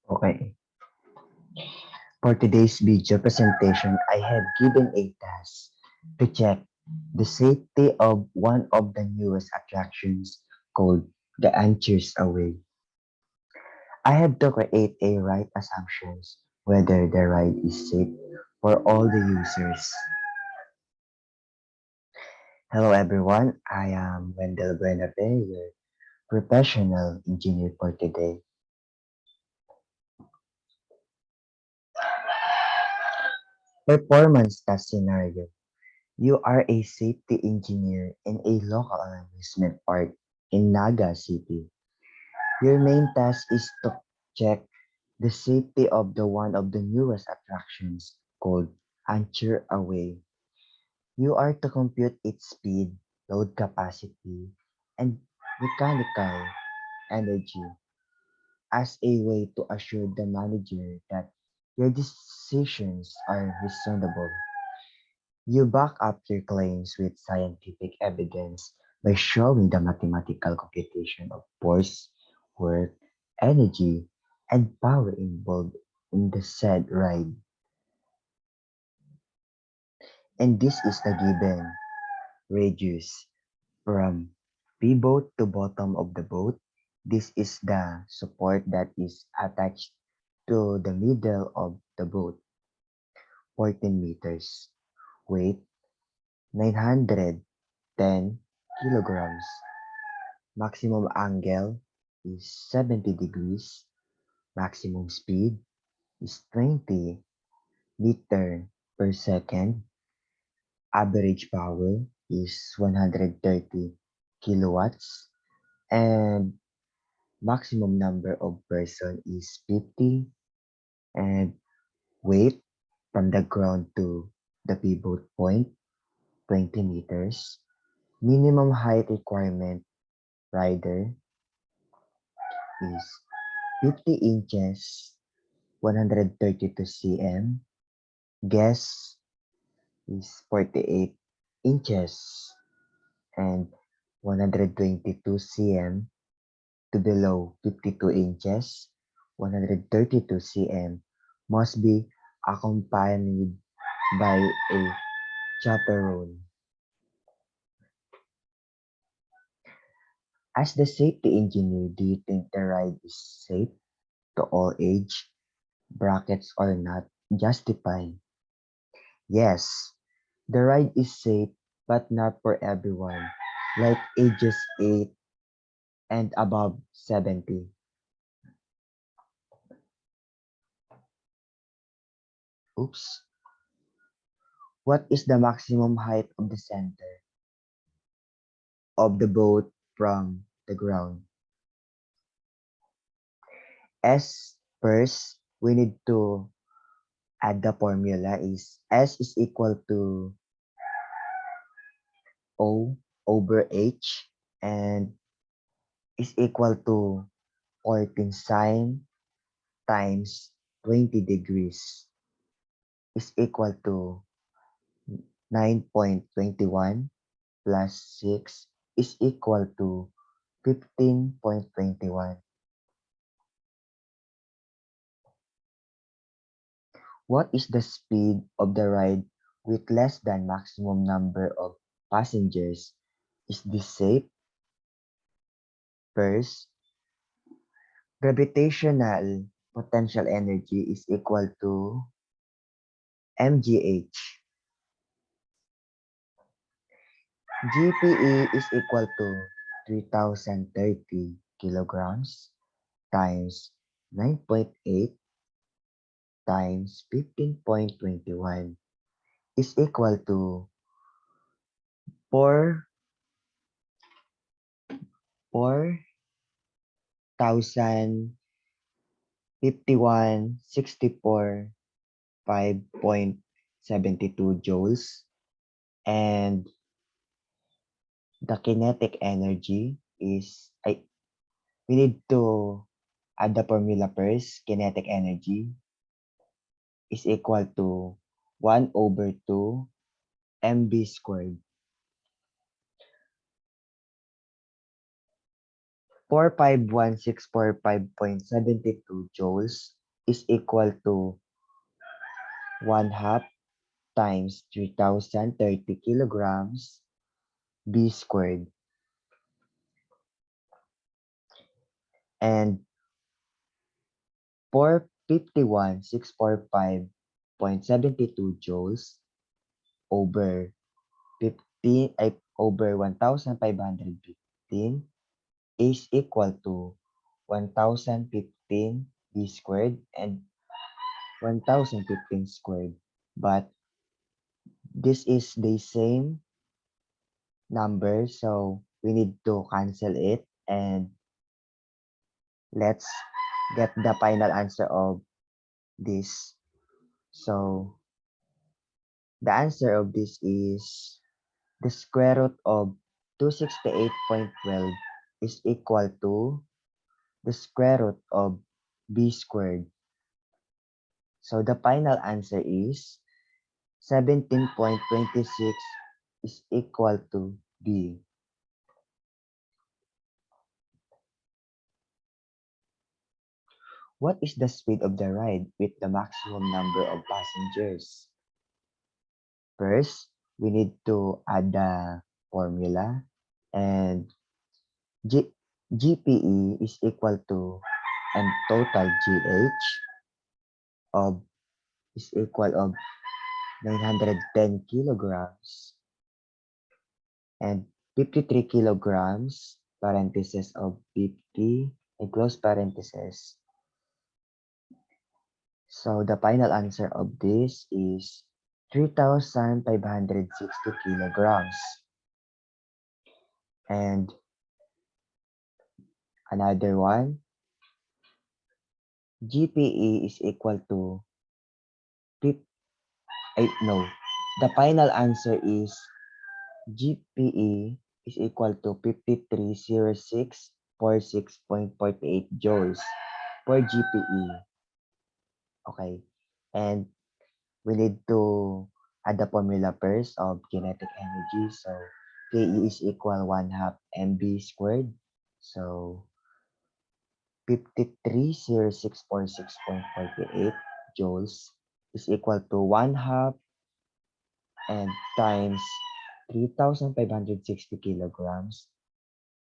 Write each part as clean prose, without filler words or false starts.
Okay. For today's video presentation, I have given a task to check the safety of one of the newest attractions called the Anchors Away. I have to create a right assumptions whether the ride is safe for all the users. Hello everyone, I am Wendell Buenabe, your professional engineer for today. Performance test scenario. You are a safety engineer in a local amusement park in Naga City. Your main task is to check the safety of the one of the newest attractions called Anchor Away. You are to compute its speed, load capacity, and mechanical energy as a way to assure the manager that your decisions are reasonable. You back up your claims with scientific evidence by showing the mathematical computation of force, work, energy, and power involved in the said ride. And this is the given radius from pivot to bottom of the boat. This is the support that is attached to the middle of the boat, 14 meters. Weight, 910 kilograms. Maximum angle is 70 degrees. Maximum speed is 20 meter per second. Average power is 130 kilowatts. And maximum number of person is 50. And weight from the ground to the pivot point, 20 meters. Minimum height requirement rider is 50 inches, 132 cm. Guess is 48 inches and 122 cm to below 52 inches, 132 cm must be accompanied by a chaperone. As the safety engineer, do you think the ride is safe to all age, brackets or not, justify? Yes, the ride is safe, but not for everyone, like ages 8 and above 70. Oops. What is the maximum height of the center of the boat from the ground? S first, we need to add the formula is S is equal to O over H and is equal to 14 sine times 20 degrees is equal to 9.21 plus 6 is equal to 15.21. What is the speed of the ride with less than maximum number of passengers? Is this safe? First, gravitational potential energy is equal to mgh. GPE is equal to 3030 kilograms times 9.8 times 15.21 is equal to 4 4,051.64 5.72 joules, and the kinetic energy is we need to add the formula first. Kinetic energy is equal to 1 over 2 mv squared. 451,645.72 joules is equal to 1 half times 3,030 kilograms B squared. And 451,645.72 joules over 1,515 is equal to 1,015 B squared and 1,015 squared. But this is the same number, so we need to cancel it, and let's get the final answer of this. So the answer of this is the square root of 268.12 is equal to the square root of B squared. So the final answer is 17.26 is equal to B. What is the speed of the ride with the maximum number of passengers? First, we need to add the formula, and GPE is equal to, and total GH of is equal of 910 kilograms and 53 kilograms, parenthesis of 50 and close parenthesis. So the final answer of this is 3,560 kilograms. And another one, GPE is equal to no. The final answer is GPE is equal to 530646.48 joules per GPE. Okay. And we need to add the formula first of kinetic energy. So KE is equal 1 half mv squared. So 530646.48 joules is equal to 1 half and times 3,560 kilograms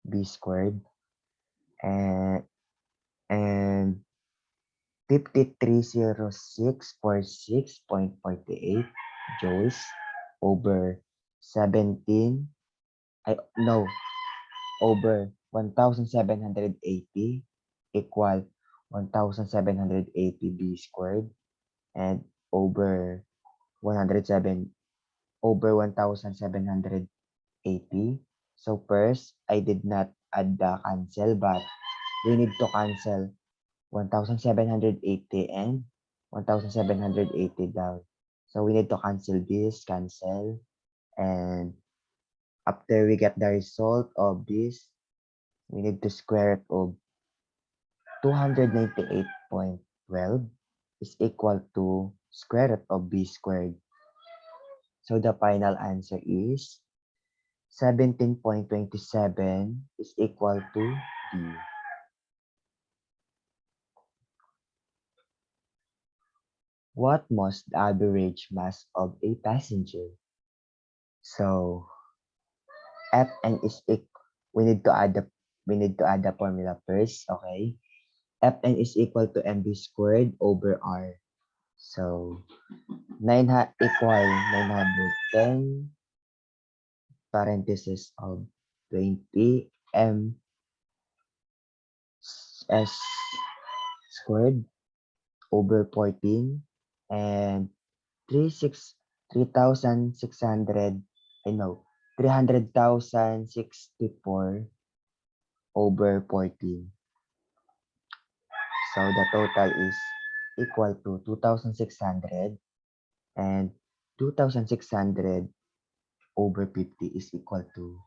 B squared and 530646.48 joules over 17 over 1,780 equal 1,780 B squared and over 107 over 1,780. So first, I did not add the cancel, but we need to cancel 1,780 and 1,780 down. So we need to cancel this, cancel, and after we get the result of this, we need to square it of 298.12 is equal to square root of B squared. So the final answer is 17.27 is equal to D. What was the average mass of a passenger? So Fn is we need to add the formula first, okay? Fn is equal to mv squared over r. So 9 equal 910 parenthesis of 20 m s squared over 14 and 3,600 I know 300,064 over 14. So the total is equal to 2,600 and 2,600 over 50 is equal to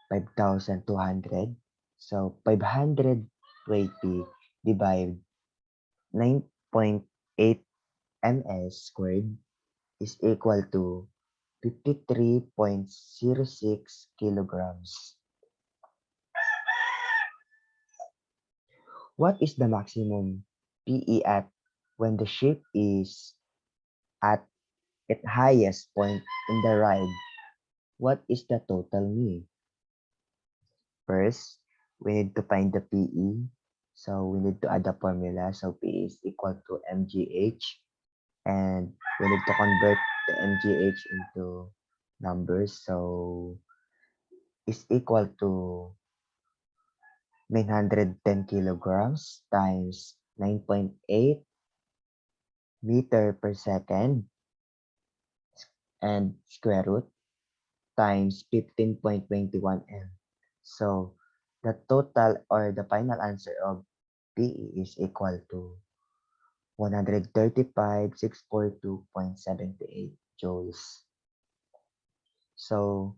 5,200. So 520 divided 9.8 ms squared is equal to 53.06 kilograms. What is the maximum PEF When the ship is at its highest point in the ride, what is the total mean? First, we need to find the PE. So we need to add the formula. So PE is equal to mgh. And we need to convert the mgh into numbers. So is equal to 910 kilograms times 9.8 meter per second and square root times 15.21 m. So the total or the final answer of PE is equal to 135,642.78 joules. So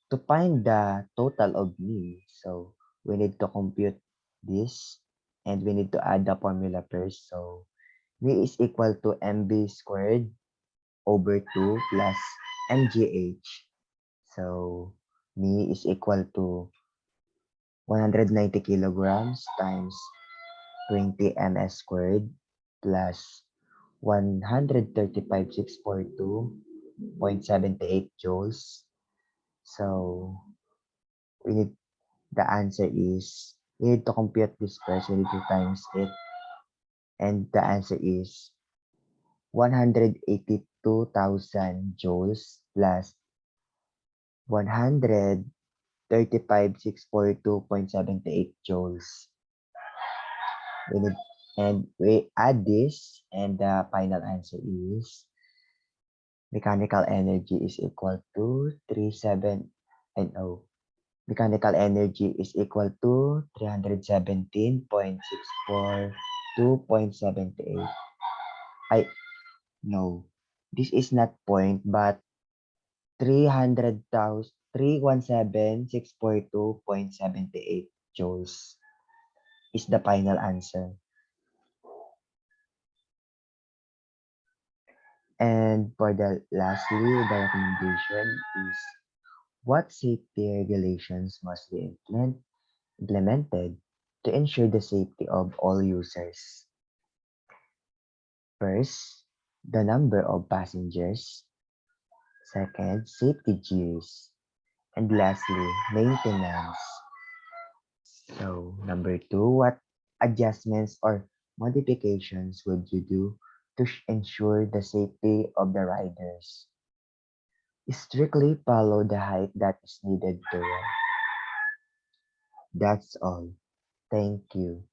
to find the total of me, so we need to compute this and we need to add the formula first. So me is equal to mb squared over 2 plus mgh. So me is equal to 190 kilograms times 20 ms squared plus 135,642.78 joules. So we need the answer is we need to compute this first. We need to times it, and the answer is 182,000 joules plus 135,642.78 joules. We need and we add this, and the final answer is mechanical energy is equal to 37 and oh, mechanical energy is equal to 317.642.78. I no, this is not point, but 300,000 317,642.78 joules is the final answer. And for the lastly, the recommendation is what safety regulations must be implemented to ensure the safety of all users. First, the number of passengers. Second, safety gears. And lastly, maintenance. So, number two, what adjustments or modifications would you do to ensure the safety of the riders? Strictly follow the height that is needed to run. That's all. Thank you.